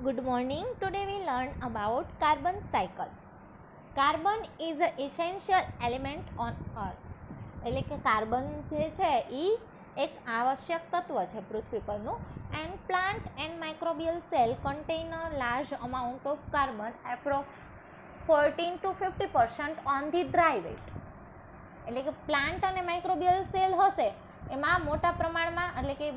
Good morning. Today we learn about carbon cycle. Carbon is an essential element on earth. એટલે કે carbon જે છે એ એક આવશ્યક તત્વ છે પૃથ્વી પરનું. And plant and microbial cell contain a large amount of carbon approx 14 to 50% on the dry weight. એટલે કે પ્લાન્ટ અને માઇક્રોબિયલ સેલ હશે એમાં મોટા પ્રમાણમાં એટલે કે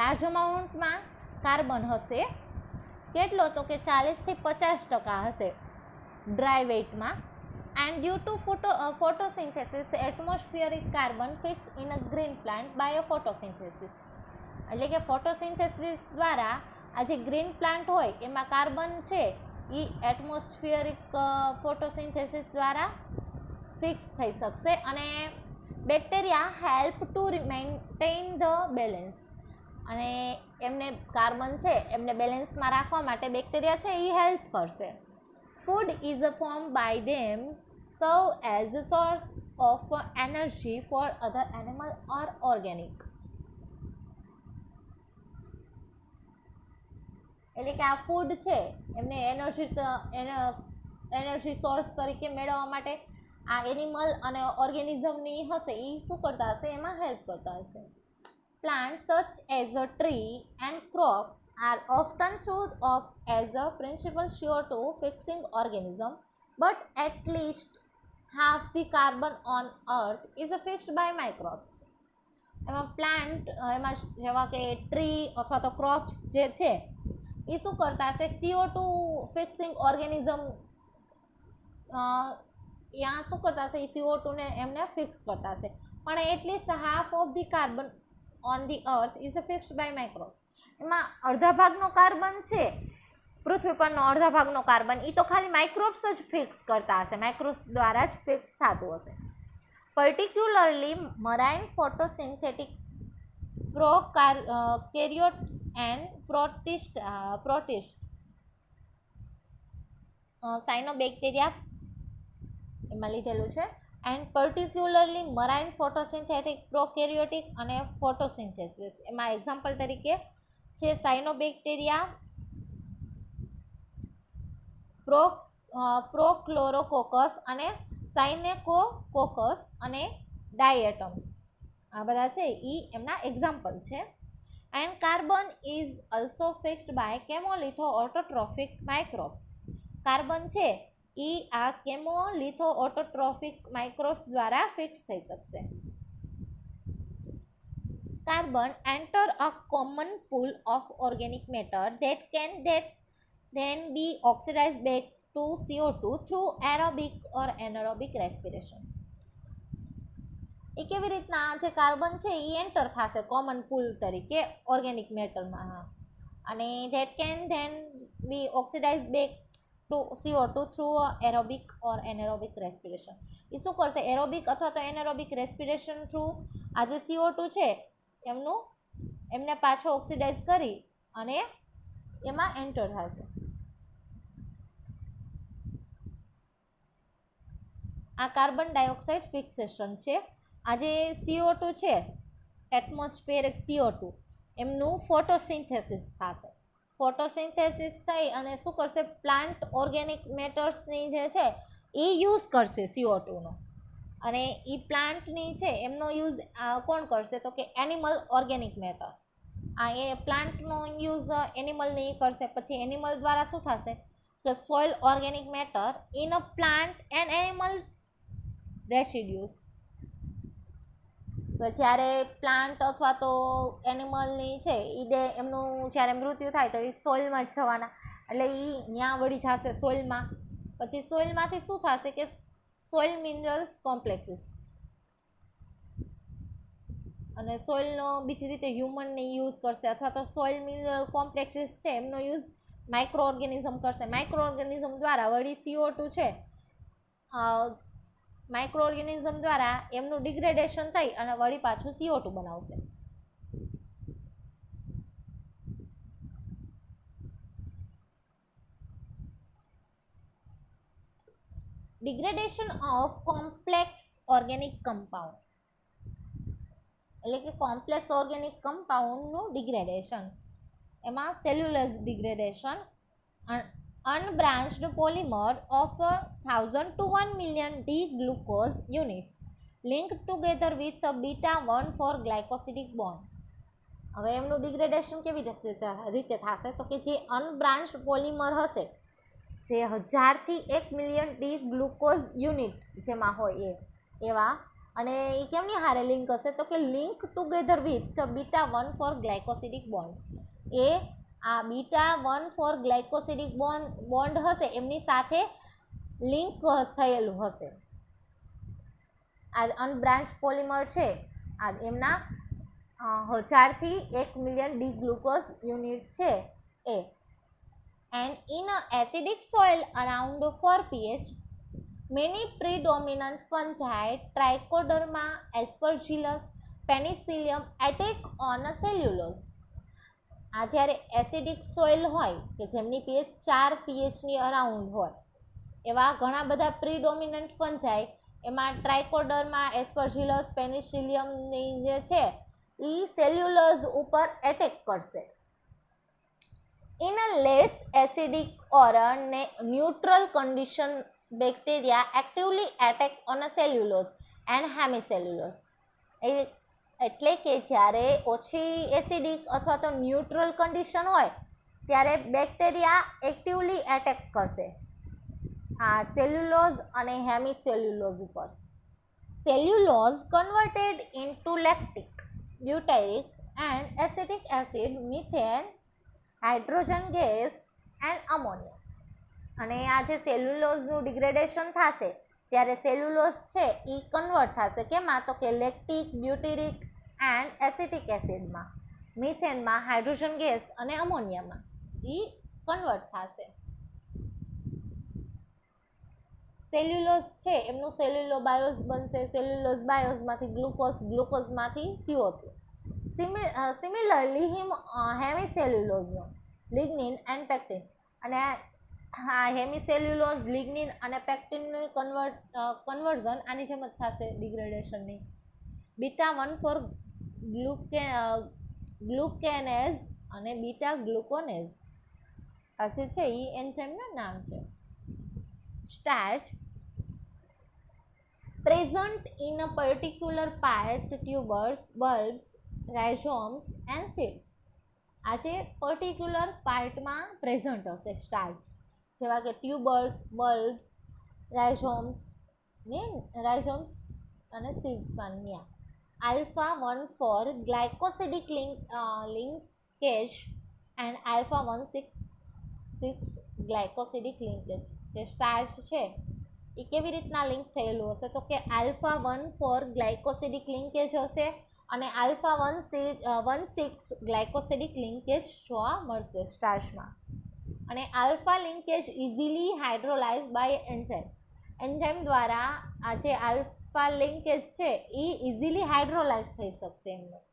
લાર્જ અમાઉન્ટમાં કાર્બન હશે. કેટલો તો કે 40 થી 50% હશે ડ્રાય વેટમાં. And due to photosynthesis atmospheric carbon fix in a green plant by a photosynthesis. એટલે કે ફોટોસિન્થેસિસ દ્વારા આ જે ગ્રીન પ્લાન્ટ હોય એમાં કાર્બન છે એ એટમોસ્ફિયરિક ફોટોસિન્થેસિસ દ્વારા ફિક્સ થઈ શકશે અને bacteria help to maintain the balance. અને એમને કાર્બન છે એમને બેલેન્સમાં રાખવા માટે બેક્ટેરિયા છે એ હેલ્પ કરશે. Food is a form by them serve as a source of energy for other animal or organic. એટલે કે આ ફૂડ છે એમને એનર્જી સોર્સ તરીકે મેળવવા માટે આ એનિમલ અને ઓર્ગેનિઝમની હશે એ શું કરતા હશે એમાં હેલ્પ કરતા હશે. Plants such as a tree and crop are often thought of as a principal CO2 fixing organism, but at least half the carbon on earth is fixed by microbes. એમાં પ્લાન્ટ એમાં જેવા કે tree અથવા તો crops જે છે એ શું કરતા હશે CO2 ફિક્સિંગ ઓર્ગેનિઝમ ત્યાં શું કરતા હશે એ CO2 ને એમને ફિક્સ કરતા હશે. પણ at least half of the carbon on the earth is fixed by microbes. એમાં અડધા ભાગનો કાર્બન છે પૃથ્વી પરનો અડધા ભાગનો કાર્બન એ તો ખાલી માઇક્રોબ્સ જ ફિક્સ કરતા હશે, માઇક્રોબ્સ દ્વારા જ ફિક્સ થતું હશે. Particularly marine photosynthetic prokaryotes and protist cyanobacteria એમાં લીધેલું છે. And particularly marine photosynthetic prokaryotic અને ફોટોસિન્થેસિસ એમાં એક્ઝામ્પલ તરીકે છે સાયનોબેક્ટેરિયા, પ્રોક્લોરોકોકસ અને સાયનેકોકોકસ અને ડાયટમ્સ. આ બધા છે એ એમના એક્ઝામ્પલ છે. And carbon is also fixed by chemolithoautotrophic microbes. Carbon છે એ આ કેમોલિથો ઓટોટ્રોફિક માઇક્રોબ્સ દ્વારા ફિક્સ થઈ શકશે. Carbon enter a common pool of organic matter that then be oxidized back to CO2 through aerobic or anaerobic respiration. એ કેવી રીતના જે carbon છે એ એન્ટર થશે કોમન પૂલ તરીકે ઓર્ગેનિક મેટરમાં અને that can then be oxidized back to CO2 through aerobic or anaerobic respiration. એ શું કરશે aerobic અથવા તો એનારોબિક રેસ્પિરેશન થ્રુ આ જે CO2 છે એમને પાછો ઓક્સિડાઇઝ કરી અને એમાં એન્ટર થશે. આ કાર્બન ડાયોક્સાઇડ ફિક્સેશન છે. આ જે CO2 છે એટમોસ્ફિયરિક CO2 એમનું ફોટોસિન્થેસિસ થશે. ફોટોસિન્થેસિસ થઈ અને શું કરશે પ્લાન્ટ ઓર્ગેનિક મેટર્સની જે છે એ યુઝ કરશે CO2નો અને એ પ્લાન્ટની છે એમનો યુઝ કોણ કરશે તો કે એનિમલ ઓર્ગેનિક મેટર. આ એ પ્લાન્ટનો યુઝ એનિમલની કરશે. પછી એનિમલ દ્વારા શું થશે કે soil organic matter in a plant and animal residues. તો જ્યારે પ્લાન્ટ અથવા તો એનિમલની છે એ એમનું જ્યારે મૃત્યુ થાય તો એ સોઇલમાં જ જવાના એટલે એ ત્યાં વળી જશે સોઇલમાં. પછી સોઇલમાંથી શું થશે કે સોઇલ મિનરલ્સ કોમ્પ્લેક્સીસ અને સોઇલનો બીજી રીતે હ્યુમનને યુઝ કરશે અથવા તો સોઇલ મિનરલ કોમ્પ્લેક્સીસ છે એમનો યુઝ માઇક્રો ઓર્ગેનિઝમ કરશે. માઇક્રો ઓર્ગેનિઝમ દ્વારા વળી CO2 છે માઇક્રો ઓર્ગેનિઝમ દ્વારા એમનું ડિગ્રેડેશન થઈ અને વળી પાછું CO2 બનાવશે. Degradation of complex organic compound એટલે કે કોમ્પ્લેક્સ ઓર્ગેનિક કમ્પાઉન્ડનું ડિગ્રેડેશન. એમાં cellulose degradation, unbranched polymer of 1000 to 1 million D-glucose units linked together with a beta 1 for glycosidic bond. હવે એમનું ડિગ્રેડેશન કેવી રીતે થશે તો કે જે અનબ્રાન્ચ્ડ પોલિમર હશે જે 1000 થી 1 મિલિયન ડી ગ્લુકોઝ યુનિટ જેમાં હોય એવા અને એ કેમની હારે લિંક હશે તો કે link together with beta 1 four glycosidic bond. એ આ બીટા 1 ફોર ગ્લાયકોસિડિક બોન્ડ હશે એમની સાથે લિંક થયેલું હશે. આ અનબ્રાન્ચ પોલિમર છે આ એમના 1000 થી 1 મિલિયન ડી ગ્લુકોઝ યુનિટ છે એ. And in an acidic soil around 4 pH, many predominant fungi, Trichoderma, Aspergillus, Penicillium attack on a cellulose. આ જ્યારે એસિડિક સોઇલ હોય કે જેમની pH 4 pHની અરાઉન્ડ હોય એવા ઘણા બધા પ્રીડોમિનન્ટ ફંજાઈ એમાં ટ્રાઇકોડર્મા, એસ્પર્જિલસ, પેનિસિલિયમની જે છે એ સેલ્યુલોઝ ઉપર એટેક કરશે. In a less acidic or a neutral condition, bacteria actively attack on a cellulose and hemicellulose. એટલે કે જ્યારે ઓછી એસિડિક અથવા તો ન્યુટ્રલ કન્ડિશન હોય ત્યારે બેક્ટેરિયા એક્ટિવલી એટેક કરશે આ સેલ્યુલોઝ અને હેમિસેલ્યુલોઝ ઉપર. Cellulose converted into lactic, butyric and acetic acid, methane, hydrogen gas and ammonia. અને આ જે સેલ્યુલોઝનું ડિગ્રેડેશન થશે ત્યારે સેલ્યુલોઝ છે એ કન્વર્ટ થશે કેમાં તો કે લેક્ટિક, બ્યુટેરિક એન્ડ એસિટિક એસિડમાં, મિથેનમાં, હાઇડ્રોજન ગેસ અને અમોનિયામાં એ કન્વર્ટ થશે. સેલ્યુલોઝ છે એમનું સેલ્યુલોબાયોઝ બનશે. સેલ્યુલોઝ બાયોઝમાંથી ગ્લુકોઝ, ગ્લુકોઝમાંથી CO2. સિમિલરલી હેમિસેલ્યુલોઝનો લિગ્નિન એન્ડ પેક્ટિન. અને આ હેમિસેલ્યુલોઝ, લિગ્નિન અને પેક્ટિનનું કન્વર્ઝન આની જેમ જ થશે ડિગ્રેડેશનની. બીટા 1 ફોર ગ્લુકેનેઝ અને બીટા ગ્લુકોનેઝ આ જે છે એ એન્ઝાઇમના નામ છે. Starch present in a particular part, tubers, bulbs, rhizomes and seeds. આ જે પર્ટિક્યુલર પાર્ટમાં પ્રેઝન્ટ હશે સ્ટાર્ચ જેવા કે ટ્યુબર્સ, બલ્બ્સ, રાઇઝોમ્સ અને સીડ્સમાં. Alpha 1 four glycosidic linkage and alpha 1,6 glycosidic linkage. જે સ્ટાર્ચ છે એ કેવી રીતના લિંક થયેલું હશે તો કે આલ્ફા 1 ફોર ગ્લાયકોસિડિક લિંકેજ હશે અને આલ્ફા 1,6 ગ્લાયકોસિડિક લિંકેજ જોવા મળશે સ્ટાર્ચમાં. અને alpha linkage easily hydrolyse by enzyme દ્વારા આ જે આલ્ફા લિંકેજ છે એ ઇઝીલી હાઇડ્રોલાઇઝ થઈ શકશે એમનું.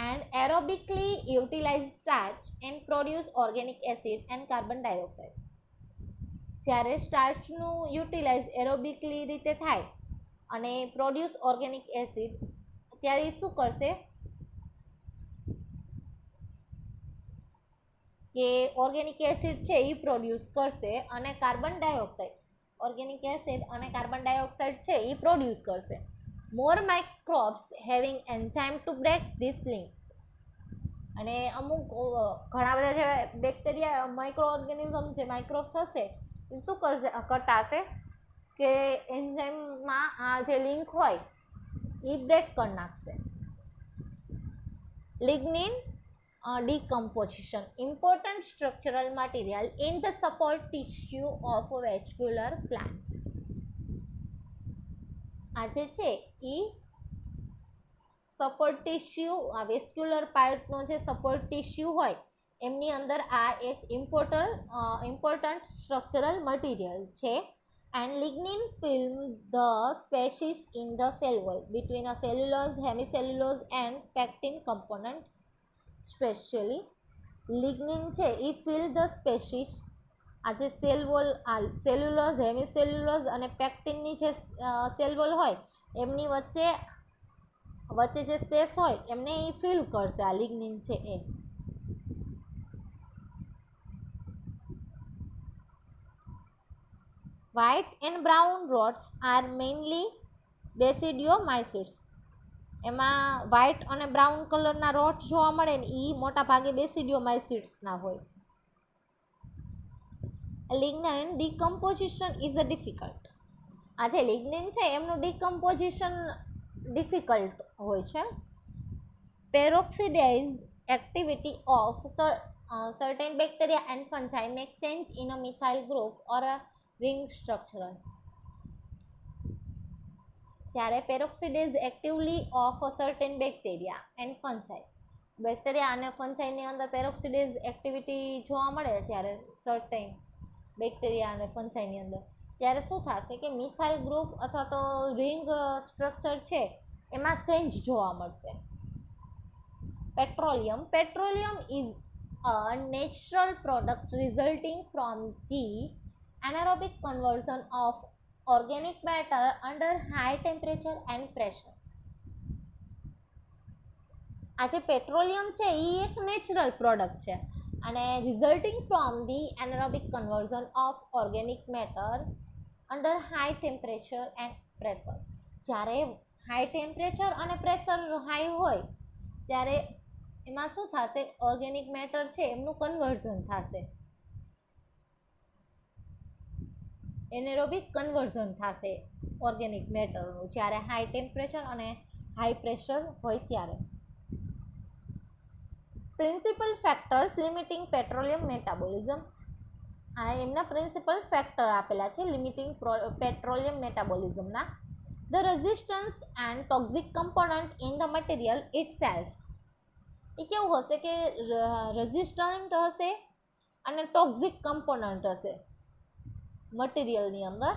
And aerobically utilise starch and produce organic acid and carbon dioxide. જ્યારે સ્ટાર્ચનું યુટિલાઇઝ એરોબિકલી રીતે થાય અને પ્રોડ્યુસ ઓર્ગેનિક એસિડ ત્યારે શું કરશે કે ઓર્ગેનિક એસિડ છે એ પ્રોડ્યુસ કરશે અને કાર્બન ડાયોક્સાઇડ, ઓર્ગેનિક એસિડ અને કાર્બન ડાયોક્સાઇડ છે એ પ્રોડ્યુસ કરશે. More microbes having enzyme to break this link. અને અમુક ઘણા બધા જે બેક્ટેરિયા માઇક્રો ઓર્ગેનિઝમ જે માઇક્રોબ્સ હશે એ શું કરતા હશે કે એન્ઝાઇમમાં આ જે લિંક હોય એ બ્રેક કરી નાખશે. લિગ્નિન decomposition, important structural material in the support tissue of vascular plants. આ જે છે એ સપોર્ટ ટિશ્યુ, આ વેસ્ક્યુલર પાર્ટનો જે સપોર્ટ ટિશ્યુ હોય એમની અંદર આ એક ઇમ્પોર્ટન્ટ સ્ટ્રક્ચરલ મટીરિયલ છે. And lignin film the spaces in the cell wall between a cellulose, hemicellulose and pectin component. Specially lignin છે એ ફિલ ધ સ્પેસીસ, આ જે સેલ વોલ, આ સેલ્યુલોઝ, હેમિસેલ્યુલોઝ અને પેક્ટિનની જે સેલ વોલ હોય એમની વચ્ચે જે સ્પેસ હોય એમને એ ફિલ કરશે આ લિગ્નિન છે એ. White and brown rots are mainly basidiomycetes. એમાં વ્હાઇટ અને બ્રાઉન કલરના રોટ જોવા મળે ને એ મોટા ભાગે બેસિડિયોમાઇસિટ્સના હોય. Lignin decomposition is a difficult. આ જે લિગ્નિન છે એમનું ડિકમ્પોઝિશન ડિફિકલ્ટ હોય છે. Peroxidase activity of certain bacteria and fungi make change in a methyl group or a ring structure. જ્યારે peroxidase actively of certain bacteria and fungi, bacteria અને ફંજાઈની અંદર પેરોક્સિડેઝ એક્ટિવિટી જોવા મળે જ્યારે સર્ટેન બેક્ટેરિયા અને ફંજાઈની અંદર, ત્યારે શું થશે કે મિથાઇલ ગ્રુપ અથવા તો રિંગ સ્ટ્રક્ચર છે એમાં ચેન્જ જોવા મળશે. Petroleum is a natural product resulting from the anaerobic conversion of organic matter under high temperature and pressure. આ જે પેટ્રોલિયમ છે એ એક નેચરલ પ્રોડક્ટ છે અને resulting from the anaerobic conversion of organic matter under high temperature and pressure. જ્યારે high temperature અને pressure high હોય ત્યારે એમાં શું થશે, ઓર્ગેનિક મેટર છે એમનું કન્વર્ઝન થશે, એનેરોબિક કન્વર્ઝન થશે ઓર્ગેનિક મેટરનું જ્યારે હાઈ ટેમ્પરેચર અને હાઈ પ્રેશર હોય ત્યારે. Principal factors limiting petroleum metabolism. આ એમના પ્રિન્સિપલ ફેક્ટર આપેલા છે લિમિટિંગ પેટ્રોલિયમ મેટાબોલિઝમના. The resistance and toxic component in the material itself. એ કેવું હશે કે રેઝિસ્ટન્ટ હશે અને ટોક્સિક કમ્પોનન્ટ હશે મટીરિયલની અંદર,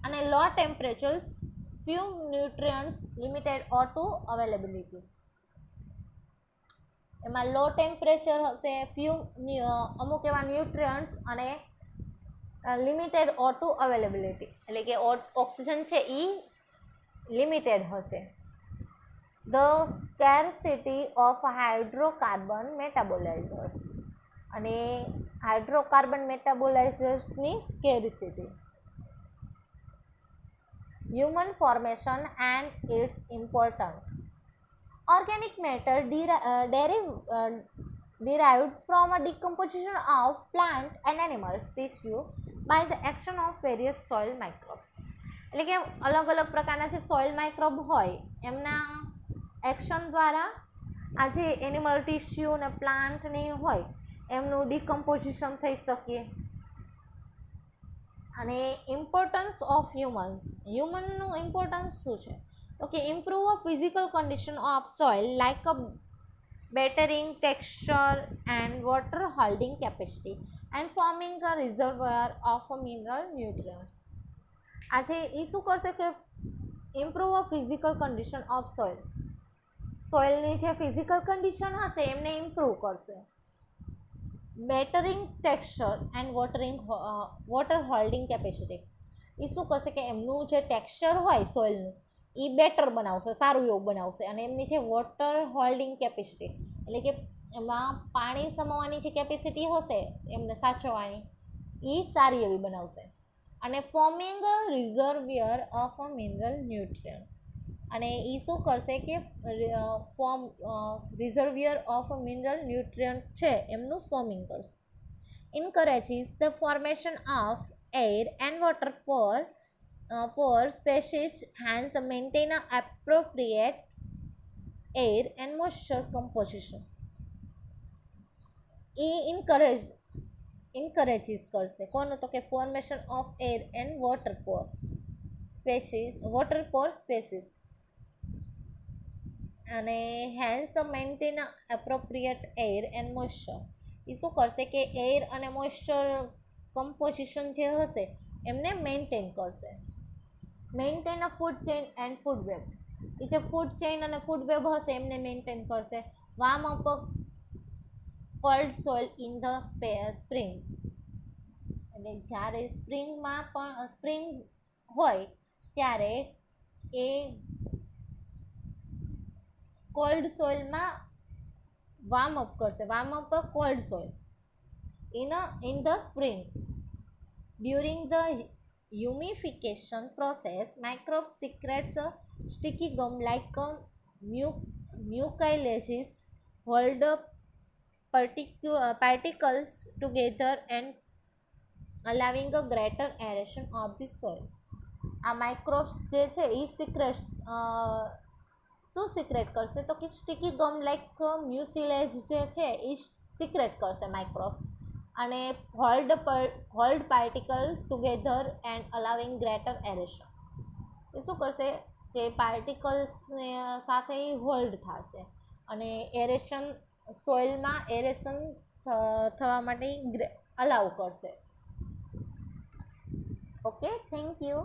અને low temperature, few nutrients, limited O2 availability. એમાં લો ટેમ્પરેચર હશે, અમુક એવા ન્યુટ્રિયન્ટ્સ અને લિમિટેડ O2 અવેલેબિલિટી, એટલે કે ઓક્સિજન છે એ લિમિટેડ હશે. The scarcity of hydrocarbon metabolisers. અને હાઇડ્રોકાર્બન મેટાબોલાઇઝર્સની scarcity. Humus formation and its important. Organic matter derived from a decomposition of plant and animals tissue by the action of various soil microbes. એટલે કે અલગ અલગ પ્રકારના જે soil microbe હોય એમના એક્શન દ્વારા આ જે એનિમલ ટિશ્યુ અને પ્લાન્ટની હોય એમનું ડિકમ્પોઝિશન થઈ શકે. અને ઇમ્પોર્ટન્સ ઓફ હ્યુમનનું ઇમ્પોર્ટન્સ શું છે તો કે improve a physical condition of soil like a bettering texture and water holding capacity and forming a reservoir of mineral nutrients. આજે એ શું કરશે કે improve a physical condition of soil, સોઇલની જે ફિઝિકલ કન્ડિશન હશે એમને ઇમ્પ્રૂવ કરશે. Bettering texture and water holding capacity. એ શું કરશે કે એમનું જે ટેક્સચર હોય સોઇલનું એ બેટર બનાવશે, સારું એવું બનાવશે, અને એમની જે વોટર હોલ્ડિંગ કેપેસિટી એટલે કે એમાં પાણી સમાવવાની જે કેપેસિટી હશે એમને સાચવવાની એ સારી એવી બનાવશે. અને forming reservoir of a mineral nutrient. અને એ શું કરશે કે reservoir of a mineral nutrient છે એમનું ફોર્મિંગ કરશે. encourages the formation of air and water pore species, hence maintain an appropriate air and moisture composition. A encourages કરશે કોનું તો કે formation of air and water pore spaces, અને hence maintain appropriate air and moisture. એ શું કરશે કે air અને મોઇશ્ચર કમ્પોઝિશન જે હશે એમને મેન્ટેન કરશે. Maintain a food chain and food web. એ જે ફૂડ ચેઇન અને ફૂડ વેબ હશે એમને મેન્ટેન કરશે. Warm up cold soil in the spring. એટલે જ્યારે સ્પ્રિંગ હોય ત્યારે એ કોલ્ડ સોઇલમાં વાર્મ અપ કરશે. Warm up cold soil in the spring during the humidification process, microbes secretes sticky gum like mucilages, hold particles together and allowing a greater aeration of the soil. આ microbes જે છે એ secrets શું secret કરશે તો કે sticky ગમ like mucilage જે છે એ સિક્રેટ કરશે માઇક્રોબ્સ અને hold particle together and allowing greater aeration. એ શું કરશે કે પાર્ટિકલ્સ સાથે હોલ્ડ થશે અને એરેશન સોઇલમાં એરેશન થવા માટે અલાઉ કરશે. Okay, thank you.